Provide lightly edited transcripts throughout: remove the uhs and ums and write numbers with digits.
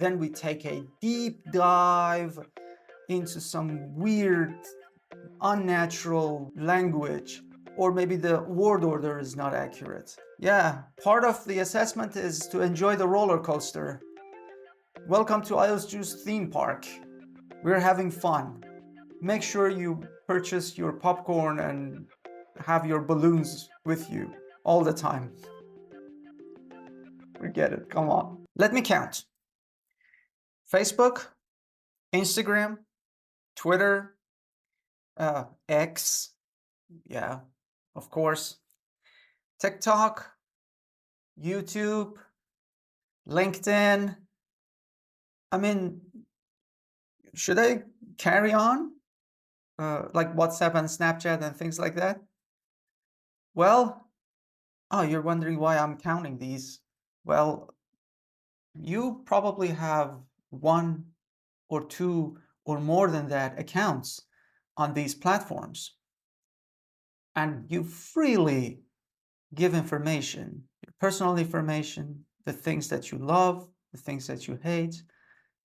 Then we take a deep dive into some weird, unnatural language, or maybe the word order is not accurate. Yeah, part of the assessment is to enjoy the roller coaster. Welcome to IELTS Juice theme park. We're having fun. Make sure you purchase your popcorn and have your balloons with you all the time. Forget it, come on. Let me count. Facebook, Instagram, Twitter, X, yeah, of course, TikTok, YouTube, LinkedIn. I mean, should I carry on? Like WhatsApp and Snapchat and things like that? Well, oh, you're wondering why I'm counting these. Well, you probably have one or two or more than that accounts on these platforms. And you freely give information, your personal information, the things that you love, the things that you hate,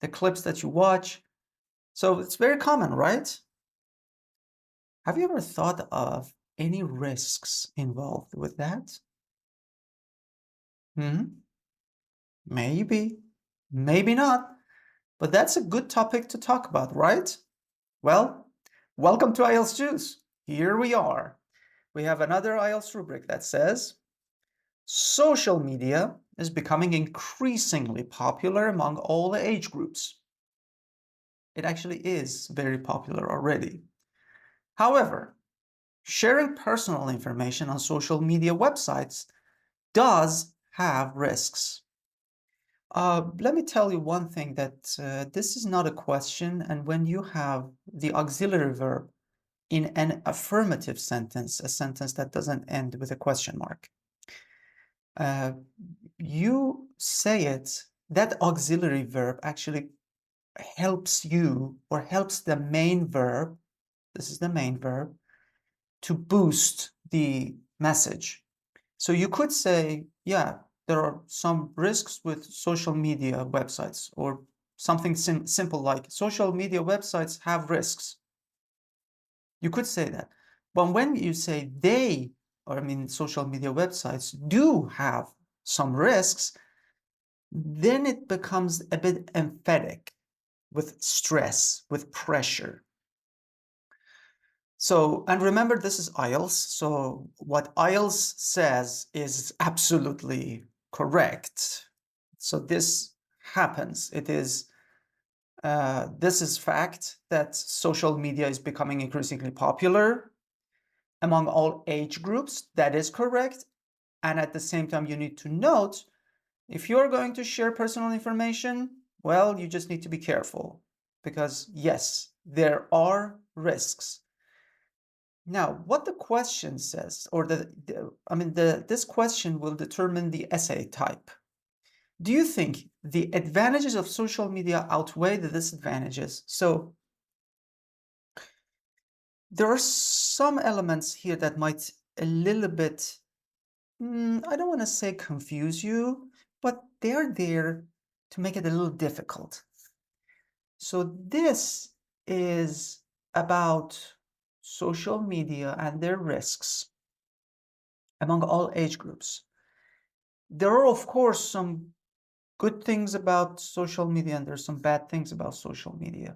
the clips that you watch. So it's very common, right? Have you ever thought of any risks involved with that? Maybe, maybe not, but that's a good topic to talk about, right? Well, welcome to IELTS Juice. Here we are. We have another IELTS rubric that says, social media is becoming increasingly popular among all age groups. It actually is very popular already. However, sharing personal information on social media websites does have risks. Let me tell you one thing, that this is not a question, and when you have the auxiliary verb in an affirmative sentence, a sentence that doesn't end with a question mark, you say it, that auxiliary verb actually helps you, or helps the main verb, this is the main verb, to boost the message. So you could say, yeah, there are some risks with social media websites, or something simple like social media websites have risks. You could say that. But when you say they, or I mean social media websites do have some risks, then it becomes a bit emphatic, with stress, with pressure. So, and remember, this is IELTS, so what IELTS says is absolutely correct. So this happens. It is, this is fact that social media is becoming increasingly popular among all age groups. That is correct. And at the same time, you need to note, if you're going to share personal information, well, you just need to be careful, because yes, there are risks. Now, what the question says, or this question will determine the essay type. Do you think the advantages of social media outweigh the disadvantages? So there are some elements here that might a little bit, I don't want to say confuse you, but they're there to make it a little difficult. So this is about social media and their risks among all age groups. There are, of course, some good things about social media, and there's some bad things about social media.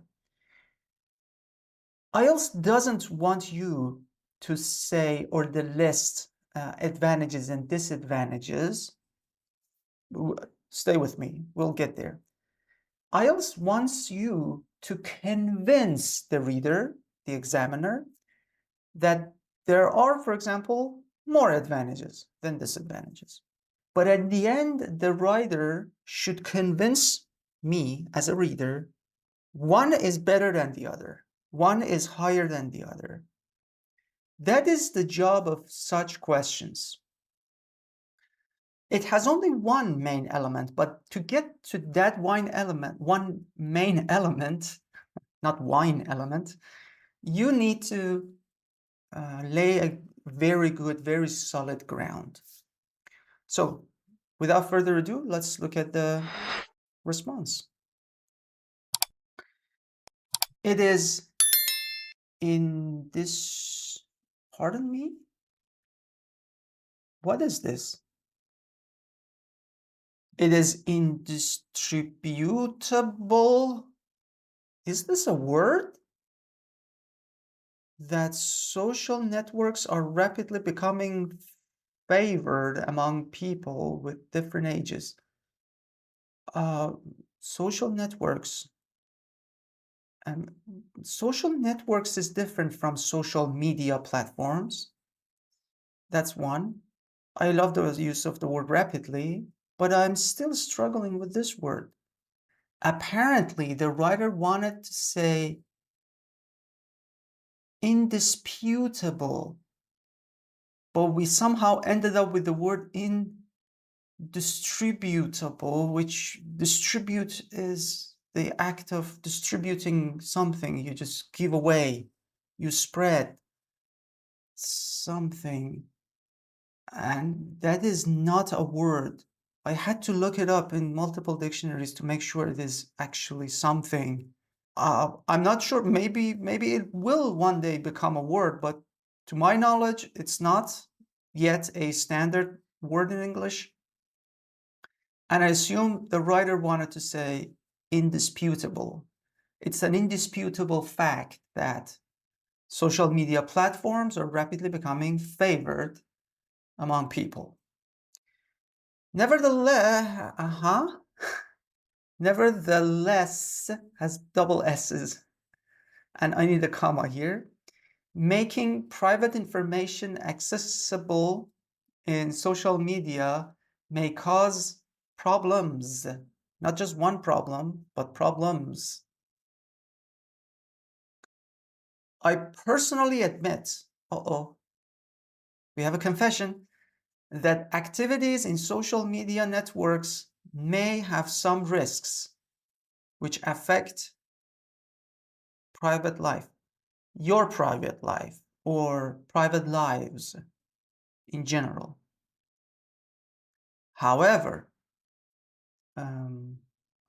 IELTS doesn't want you to say or to list advantages and disadvantages. Stay with me, we'll get there. IELTS wants you to convince the reader, the examiner, that there are, for example, more advantages than disadvantages. But at the end, the writer should convince me as a reader, one is better than the other, one is higher than the other. That is the job of such questions. It has only one main element, but to get to that one main element, not wine element, you need to lay a very good, very solid ground. So without further ado, let's look at the response. It is in this, pardon me? What is this? It is indistributable. Is this a word? That social networks are rapidly becoming favored among people with different ages. Uh, social networks. Social networks is different from social media platforms. That's one. I love the use of the word rapidly, but I'm still struggling with this word. Apparently, the writer wanted to say indisputable, but we somehow ended up with the word indistributable, which distribute is the act of distributing something. You just give away, you spread something. And that is not a word. I had to look it up in multiple dictionaries to make sure it is actually something. I'm not sure, maybe it will one day become a word, but to my knowledge, it's not yet a standard word in English. And I assume the writer wanted to say indisputable. It's an indisputable fact that social media platforms are rapidly becoming favored among people. Nevertheless, nevertheless has double S's, and I need a comma here. Making private information accessible in social media may cause problems. Not just one problem, but problems. I personally admit, we have a confession, that activities in social media networks may have some risks which affect private life, your private life, or private lives in general. However,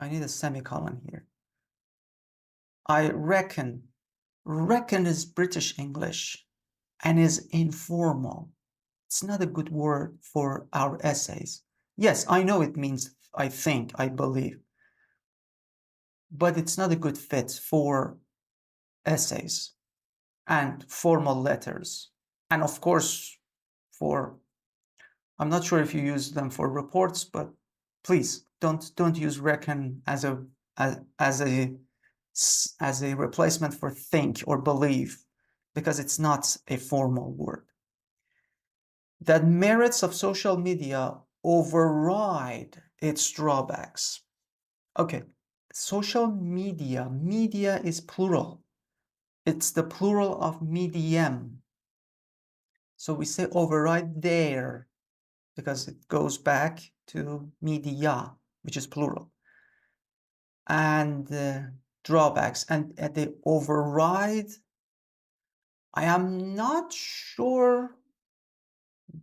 I need a semicolon here. I reckon is British English and is informal. It's not a good word for our essays. Yes, I know it means I think, I believe, but it's not a good fit for essays and formal letters. And of course, I'm not sure if you use them for reports, but please don't use reckon as a replacement for think or believe, because it's not a formal word. That merits of social media override its drawbacks. Okay, social media is plural. It's the plural of medium. So we say override there because it goes back to media, which is plural. And drawbacks and the override, I am not sure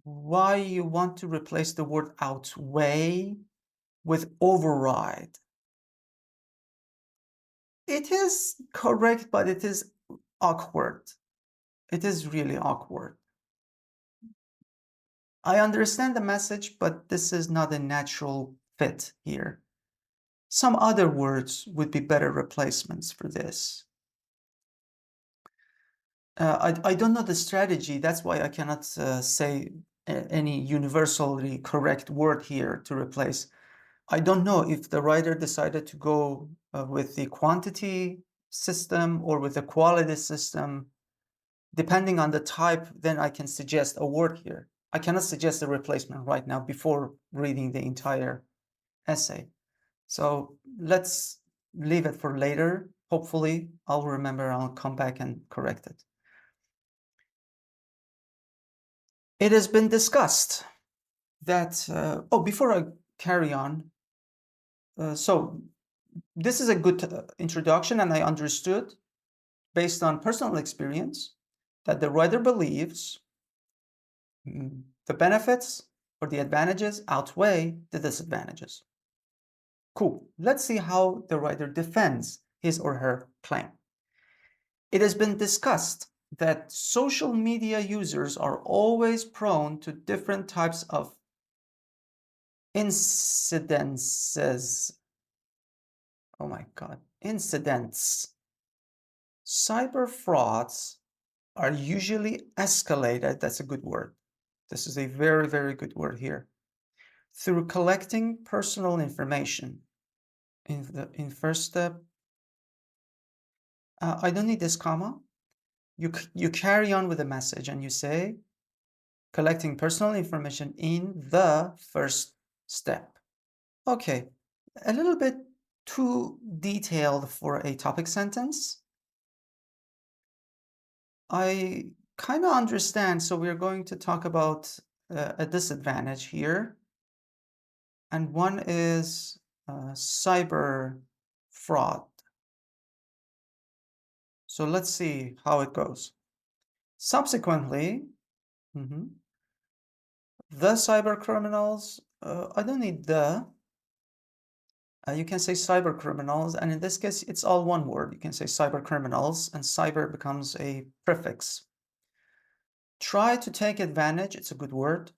why you want to replace the word outweigh with override. It is correct, but it is awkward. It is really awkward. I understand the message, but this is not a natural fit here. Some other words would be better replacements for this. I don't know the strategy. That's why I cannot say any universally correct word here to replace. I don't know if the writer decided to go with the quantity system or with the quality system. Depending on the type, then I can suggest a word here. I cannot suggest a replacement right now before reading the entire essay. So let's leave it for later. Hopefully, I'll remember, I'll come back and correct it. It has been discussed that, before I carry on, so this is a good introduction, and I understood, based on personal experience, that the writer believes the benefits or the advantages outweigh the disadvantages. Cool. Let's see how the writer defends his or her claim. It has been discussed that social media users are always prone to different types of incidences. Oh my God, incidents. Cyber frauds are usually escalated. That's a good word. This is a very, very good word here. Through collecting personal information. In first step, I don't need this comma. You carry on with the message and you say, collecting personal information in the first step. Okay, a little bit too detailed for a topic sentence. I kind of understand, so we're going to talk about a disadvantage here. And one is cyber fraud. So let's see how it goes. Subsequently, the cyber criminals, I don't need the, you can say cyber criminals, and in this case, it's all one word. You can say cyber criminals, and cyber becomes a prefix. Try to take advantage, it's a good word,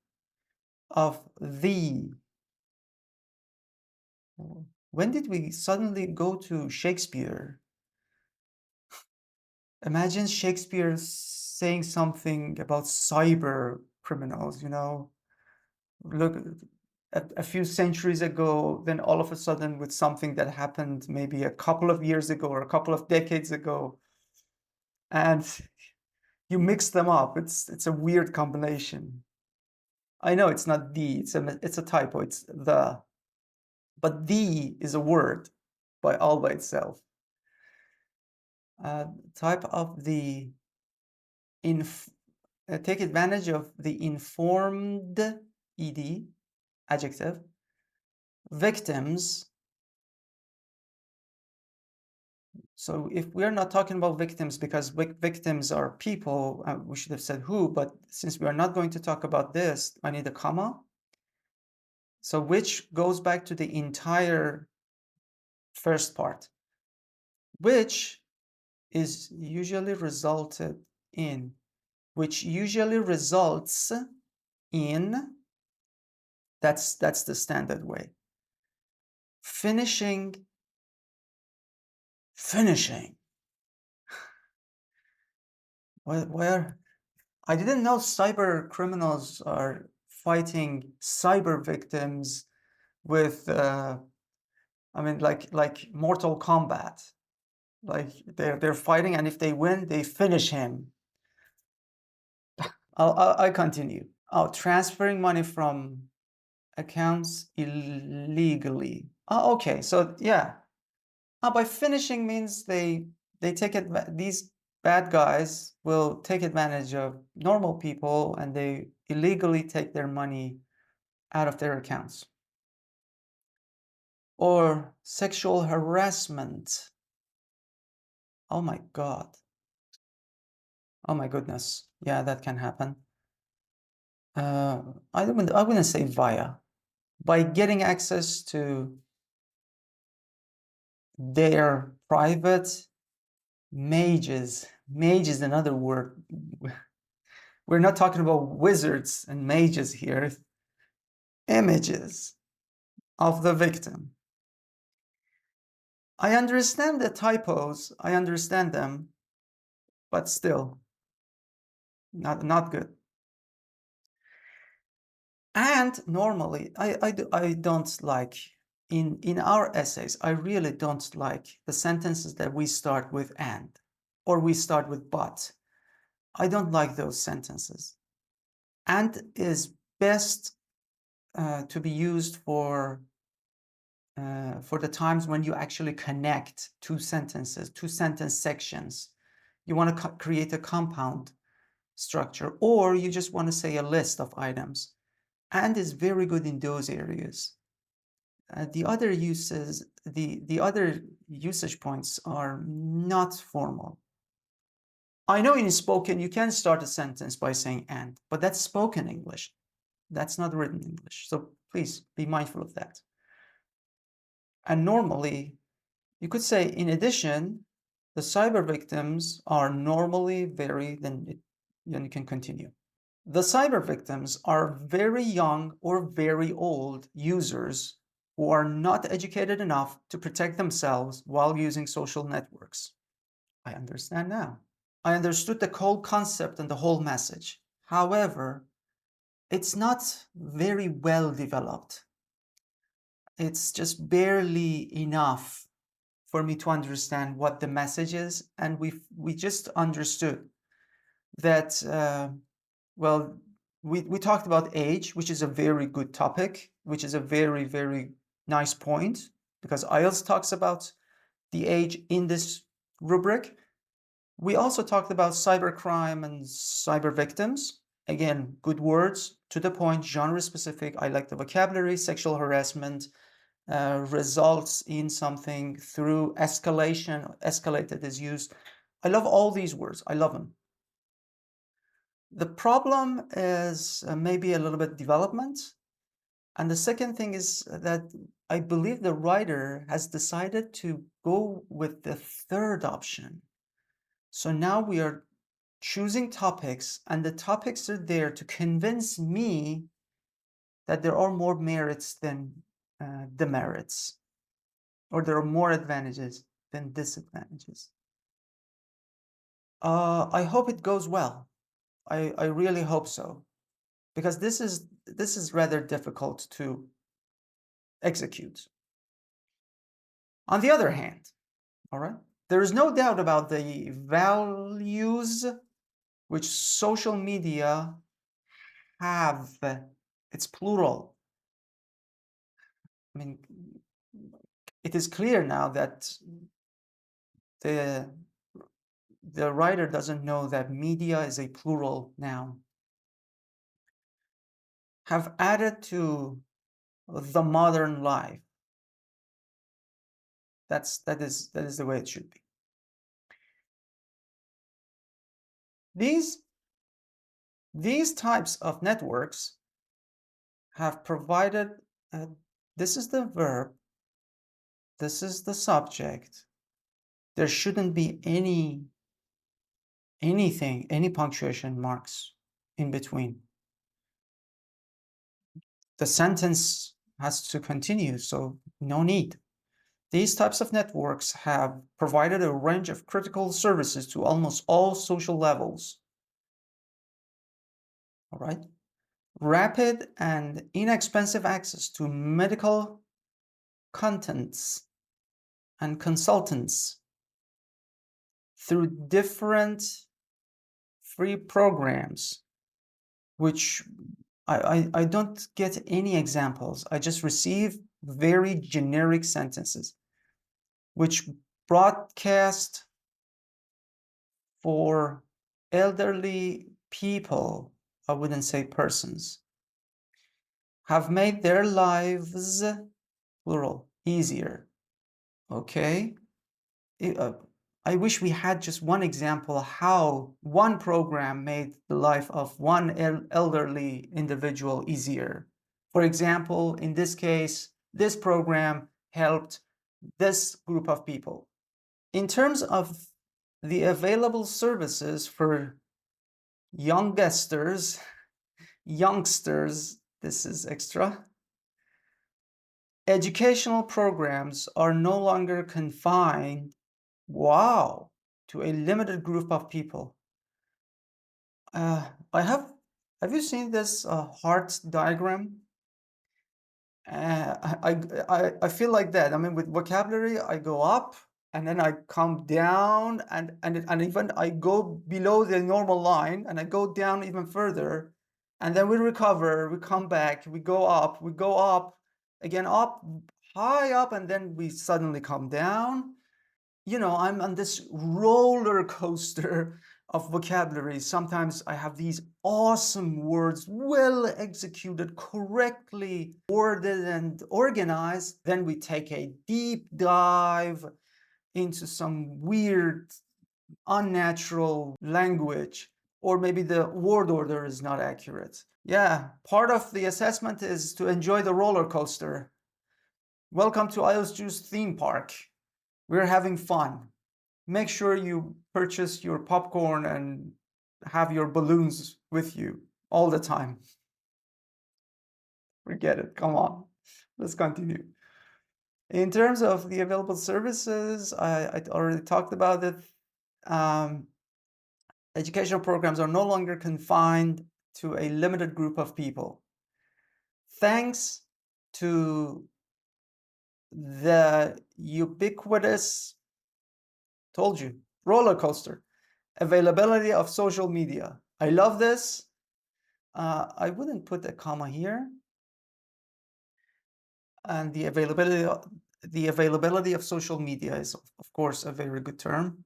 of the. When did we suddenly go to Shakespeare? Imagine Shakespeare saying something about cyber criminals, you know? Look, a few centuries ago, then all of a sudden with something that happened maybe a couple of years ago or a couple of decades ago, and you mix them up. It's a weird combination. I know it's not the, it's a typo, it's the. But the is a word all by itself. Type of the take advantage of the informed ed adjective victims. So if we're not talking about victims, because victims are people, we should have said who, but since we are not going to talk about this, I need a comma. So which goes back to the entire first part, which is usually resulted in, which usually results in, that's the standard way. Finishing. Where I didn't know cyber criminals are fighting cyber victims with, I mean, like Mortal Kombat. Like they're fighting, and if they win, they finish him. I continue. Oh, transferring money from accounts illegally. Oh, okay. So yeah. By finishing means they take it. These bad guys will take advantage of normal people, and they illegally take their money out of their accounts. Or sexual harassment. Oh my God. Oh my goodness. Yeah, that can happen. I wouldn't say via. By getting access to their private mages. Mage is another word. We're not talking about wizards and mages here. Images of the victim. I understand the typos. I understand them, but still not good. And normally, I don't like, in our essays, I really don't like the sentences that we start with and, or we start with but. I don't like those sentences. And is best to be used for the times when you actually connect two sentences, two sentence sections. You want to create a compound structure, or you just want to say a list of items. And is very good in those areas. The other uses, the other usage points are not formal. I know in spoken, you can start a sentence by saying and, but that's spoken English. That's not written English. So please be mindful of that. And normally, you could say, in addition, The cyber victims are normally then you can continue. The cyber victims are very young or very old users who are not educated enough to protect themselves while using social networks. I understand now. I understood the whole concept and the whole message. However, it's not very well developed. It's just barely enough for me to understand what the message is. And we just understood that, well, we talked about age, which is a very good topic, which is a very, very nice point, because IELTS talks about the age in this rubric. We also talked about cybercrime and cyber victims. Again, good words, to the point, genre specific. I like the vocabulary. Sexual harassment results in something through escalation. Escalated is used. I love all these words. I love them. The problem is maybe a little bit development. And the second thing is that I believe the writer has decided to go with the third option. So now we are choosing topics, and the topics are there to convince me that there are more merits than demerits, or there are more advantages than disadvantages. I hope it goes well. I really hope so, because this is rather difficult to execute. On the other hand, all right, there is no doubt about the values which social media have. It's plural. I mean, it is clear now that the writer doesn't know that media is a plural noun. Have added to the modern life. That is the way it should be. These types of networks have provided, this is the verb, this is the subject. There shouldn't be any punctuation marks in between. The sentence has to continue, so no need. These types of networks have provided a range of critical services to almost all social levels. All right. Rapid and inexpensive access to medical contents and consultants through different free programs, which I don't get any examples. I just receive very generic sentences, which broadcast for elderly people, I wouldn't say persons, have made their lives, plural, easier. Okay? I wish we had just one example how one program made the life of one elderly individual easier. For example, in this case, this program helped this group of people. In terms of the available services for youngsters, this is extra. Educational programs are no longer confined, wow, to a limited group of people. Have you seen this heart diagram? I feel like that. I mean, with vocabulary, I go up and then I come down and even I go below the normal line and I go down even further, and then we recover, we come back, we go up, again up, high up, and then we suddenly come down. You know, I'm on this roller coaster of vocabulary. Sometimes I have these awesome words, well executed, correctly worded and organized. Then we take a deep dive into some weird, unnatural language, or maybe the word order is not accurate. Yeah, part of the assessment is to enjoy the roller coaster. Welcome to IELTS Juice theme park. We're having fun. make sure you purchase your popcorn and have your balloons with you all the time. Forget it. Come on. Let's continue. In terms of the available services, I already talked about it. Educational programs are no longer confined to a limited group of people. Thanks to the ubiquitous, told you, roller coaster availability of social media. I love this. I wouldn't put a comma here. And the availability of social media is, of course, a very good term.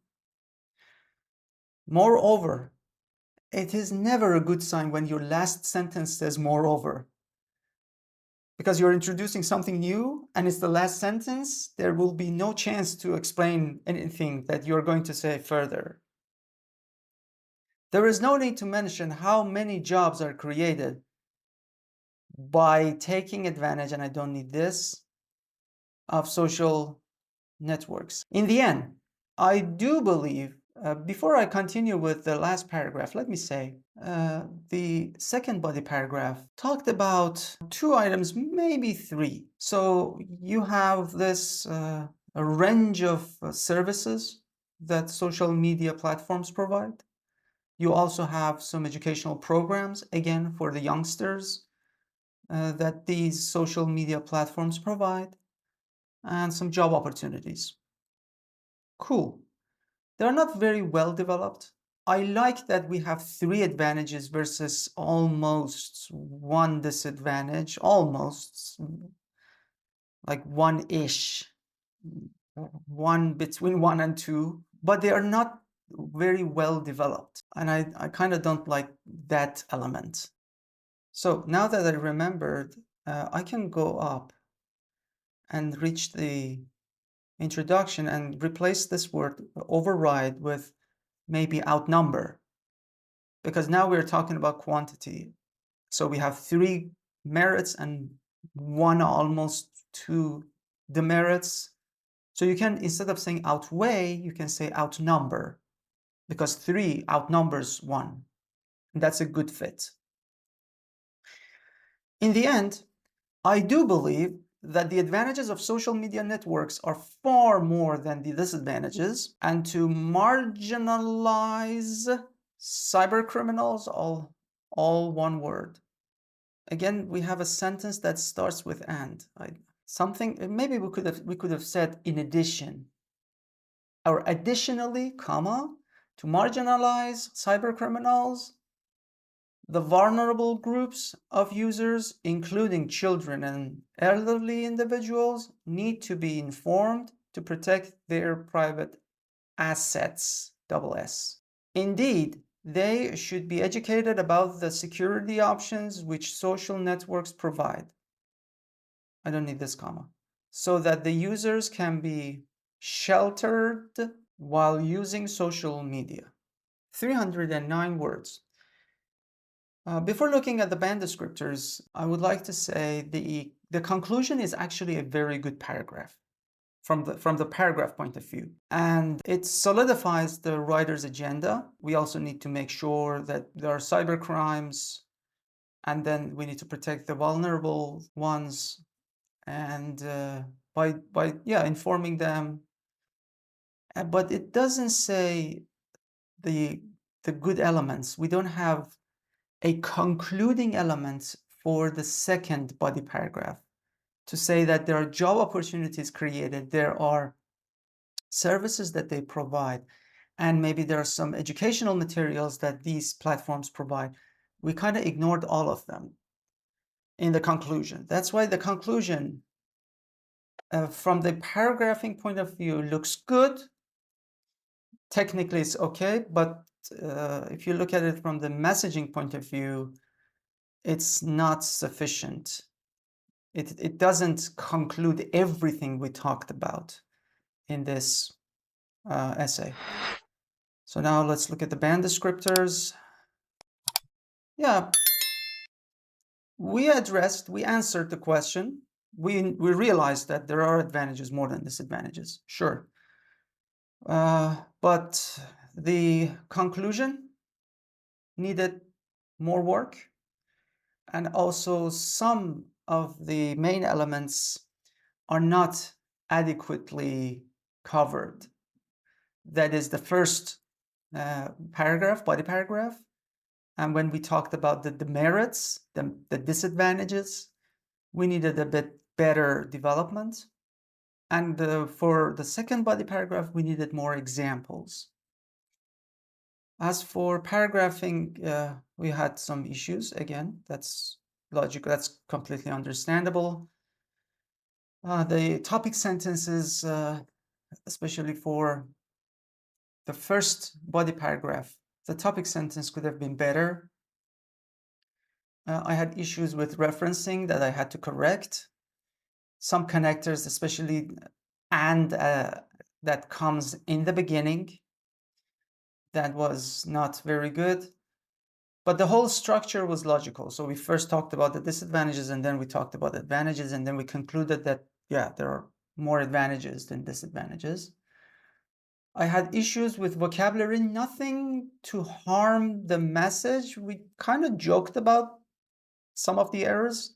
Moreover, it is never a good sign when your last sentence says moreover. Because you're introducing something new and it's the last sentence, there will be no chance to explain anything that you're going to say further. There is no need to mention how many jobs are created by taking advantage, and I don't need this, of social networks. In the end, I do believe, before I continue with the last paragraph, let me say, the second body paragraph talked about 2 items, maybe 3. So you have this a range of services that social media platforms provide. You also have some educational programs, again, for the youngsters that these social media platforms provide, and some job opportunities. Cool. They're not very well developed. I like that we have 3 advantages versus almost 1 disadvantage, almost like 1-ish, 1 between 1 and 2, but they are not very well developed. And I kind of don't like that element. So now that I remembered, I can go up and reach the introduction and replace this word override with maybe outnumber, because now we're talking about quantity. So we have 3 merits and 1 almost 2 demerits. So you can, instead of saying outweigh, you can say outnumber, because 3 outnumbers 1. And that's a good fit. In the end, I do believe that the advantages of social media networks are far more than the disadvantages, and to marginalize cyber criminals, all one word. Again, we have a sentence that starts with and. Something, maybe we could have said in addition, or additionally, comma, to marginalize cyber criminals, the vulnerable groups of users, including children and elderly individuals, need to be informed to protect their private assets, double S. Indeed, they should be educated about the security options which social networks provide. I don't need this comma. So that the users can be sheltered while using social media. 309 words. Before looking at the band descriptors, I would like to say the conclusion is actually a very good paragraph from the paragraph point of view. And it solidifies the writer's agenda. We also need to make sure that there are cyber crimes, and then we need to protect the vulnerable ones, and by informing them. But it doesn't say the good elements. We don't have a concluding element for the second body paragraph to say that there are job opportunities created, there are services that they provide, and maybe there are some educational materials that these platforms provide. We kind of ignored all of them in the conclusion. That's why the conclusion, from the paragraphing point of view, looks good. Technically, it's okay, but if you look at it from the messaging point of view, it's not sufficient. It doesn't conclude everything we talked about in this essay. So now let's look at the band descriptors. Yeah, we answered the question. We realized that there are advantages more than disadvantages, sure. But the conclusion needed more work, and also some of the main elements are not adequately covered. That is the first paragraph, body paragraph. And when we talked about the demerits, the disadvantages, we needed a bit better development. And for the second body paragraph, we needed more examples. As for paragraphing, we had some issues. Again, that's logical, that's completely understandable. The topic sentences, especially for the first body paragraph, the topic sentence could have been better. I had issues with referencing that I had to correct. Some connectors, especially and that comes in the beginning, that was not very good. But the whole structure was logical. So we first talked about the disadvantages, and then we talked about advantages, and then we concluded that, yeah, there are more advantages than disadvantages. I had issues with vocabulary, nothing to harm the message. We kind of joked about some of the errors,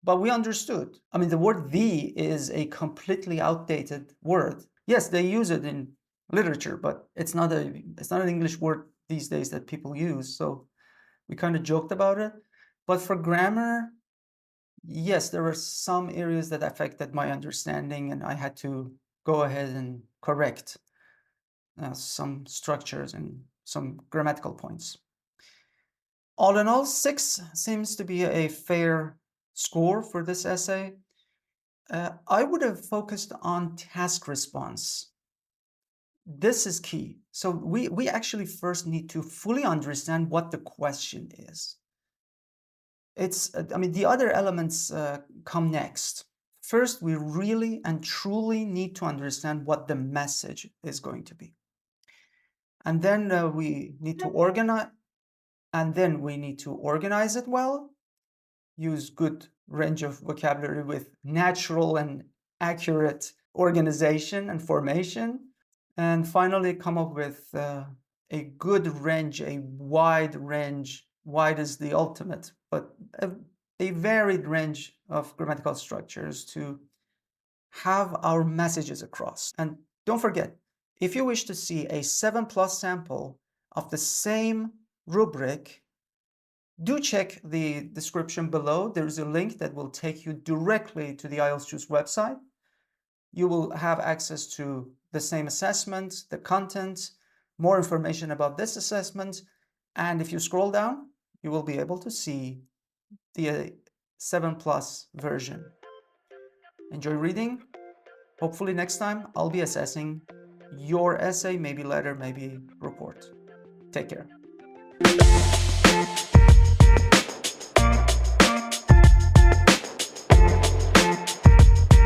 but we understood. I mean, the word "the" is a completely outdated word. Yes, they use it in literature, but it's not an English word these days that people use. So we kind of joked about it. But for grammar, yes, there were some areas that affected my understanding, and I had to go ahead and correct some structures and some grammatical points. All in all, 6 seems to be a fair score for this essay. I would have focused on task response. This is key. So we actually first need to fully understand what the question is. I mean, the other elements come next. First, we really and truly need to understand what the message is going to be. And then we need to organize, it well, use good range of vocabulary with natural and accurate organization and formation, and finally come up with a good range, a wide range. Wide is the ultimate, but a varied range of grammatical structures to have our messages across. And don't forget, if you wish to see a 7+ sample of the same rubric, do check the description below. There is a link that will take you directly to the IELTS Juice website. You will have access to the same assessment, the content, more information about this assessment, and if you scroll down, you will be able to see the 7+ version. Enjoy reading. Hopefully next time I'll be assessing your essay, maybe letter, maybe report. Take care.